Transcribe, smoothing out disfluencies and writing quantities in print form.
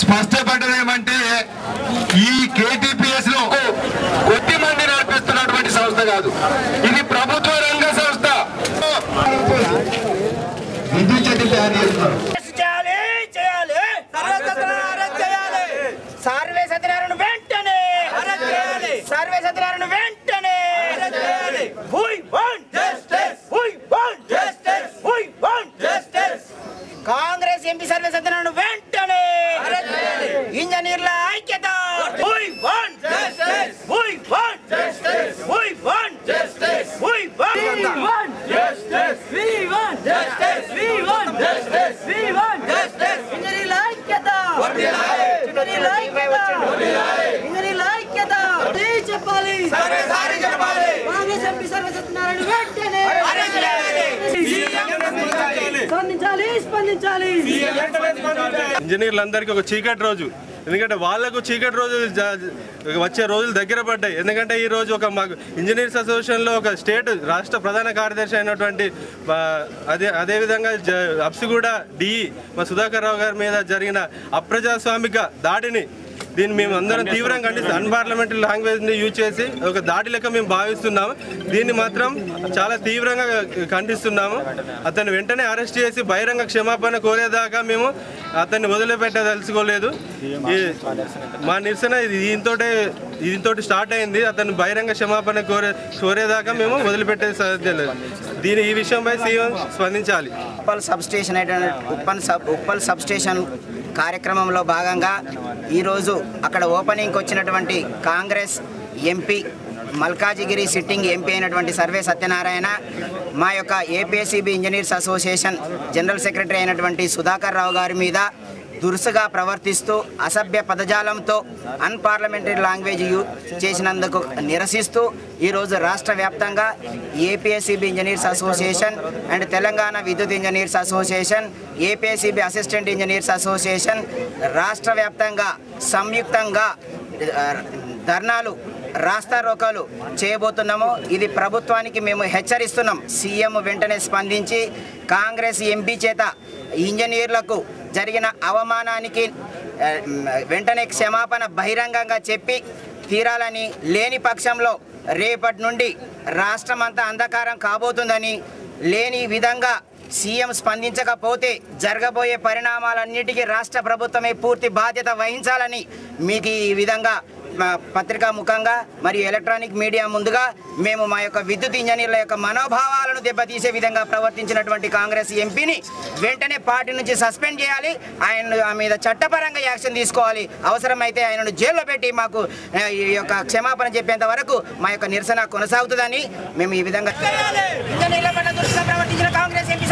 స్పష్టపడ్డదేమంటే ఈ కేటీపీఎస్ లో కొద్ది మంది నడిపిస్తున్నటువంటి సంస్థ కాదు, ఇది ప్రభుత్వ రంగ సంస్థ. విద్యుత్ చెట్టు తయారు చేస్తున్నారు. సర్వే సత్యనారాయణ వెంటనే సర్వే సత్యనారాయణ వెంటనే కాంగ్రెస్ ఎంపీ సర్వే సత్యనారాయణ వెంటనే ఇంజనీర్ల ఐక్యత చెప్పాలి కాంగ్రెస్ ఎంపీ సర్వే సత్యనారాయణ వెంటనే స్పందించాలి. ఇంజనీర్లందరికీ ఒక చీకటి రోజు, ఎందుకంటే వాళ్లకు చీకటి రోజు వచ్చే రోజులు దగ్గర పడ్డాయి. ఎందుకంటే ఈ రోజు ఒక మాకు ఇంజనీర్స్ అసోసియేషన్లో ఒక స్టేట్ రాష్ట్ర ప్రధాన కార్యదర్శి అయినటువంటి అదేవిధంగా అప్సిగూడ డిఈ మా సుధాకర్ రావు గారి మీద జరిగిన అప్రజాస్వామిక దాడిని దీన్ని మేము అందరం తీవ్రంగా ఖండిస్తాం. అన్పార్లమెంటరీ లాంగ్వేజ్ని యూజ్ చేసి ఒక దాడి లెక్క మేము భావిస్తున్నాము. దీన్ని మాత్రం చాలా తీవ్రంగా ఖండిస్తున్నాము. అతన్ని వెంటనే అరెస్ట్ చేసి బహిరంగ క్షమాపణ కోరేదాకా మేము అతన్ని వదిలిపెట్టదలుచుకోలేదు. మా నిరసన దీంతో స్టార్ట్ అయింది. అతన్ని బహిరంగ క్షమాపణ కోరేదాకా మేము వదిలిపెట్టే సాధ్యం లేదు. ఈ విషయంపై సీఎం స్పందించాలి. ఉప్పల్ సబ్ స్టేషన్ కార్యక్రమంలో భాగంగా ఈరోజు అక్కడ ఓపెనింగ్కి వచ్చినటువంటి Congress MP Malkajgiri sitting MP అయినటువంటి సర్వే సత్యనారాయణ, మా యొక్క APSCB engineers association general secretary అయినటువంటి సుధాకర్ రావు గారి మీద దురుసుగా ప్రవర్తిస్తూ అసభ్య పదజాలంతో అన్పార్లమెంటరీ లాంగ్వేజ్ చేసినందుకు నిరసిస్తూ ఈరోజు రాష్ట్ర వ్యాప్తంగా APSCB engineers association and Telangana Vidyut engineers association, APSCB assistant engineers association రాష్ట్ర వ్యాప్తంగా సంయుక్తంగా ధర్నాలు రాస్తారోకాలు చేయబోతున్నాము. ఇది ప్రభుత్వానికి మేము హెచ్చరిస్తున్నాం. సీఎం వెంటనే స్పందించి కాంగ్రెస్ ఎంపీ చేత ఇంజనీర్లకు జరిగిన అవమానానికి వెంటనే క్షమాపణ బహిరంగంగా చెప్పి తీరాలని, లేని పక్షంలో రేపటి నుండి రాష్ట్రం అంతా అంధకారం కాబోతుందని, లేని విధంగా సీఎం స్పందించకపోతే జరగబోయే పరిణామాలన్నిటికీ రాష్ట్ర ప్రభుత్వమే పూర్తి బాధ్యత వహించాలని మీకు ఈ విధంగా పత్రికా ముఖంగా మరియు ఎలక్ట్రానిక్ మీడియా ముందుగా మేము మా యొక్క విద్యుత్ ఇంజనీర్ల యొక్క మనోభావాలను దెబ్బతీసే విధంగా ప్రవర్తించినటువంటి కాంగ్రెస్ ఎంపీని వెంటనే పార్టీ నుంచి సస్పెండ్ చేయాలి. ఆయన మీద చట్టపరంగా యాక్షన్ తీసుకోవాలి. అవసరమైతే ఆయనను జైల్లో పెట్టి మాకు ఈ యొక్క క్షమాపణ చెప్పేంత వరకు మా యొక్క నిరసన కొనసాగుతుందని మేము ఈ విధంగా ప్రవర్తించిన కాంగ్రెస్ ఎంపీ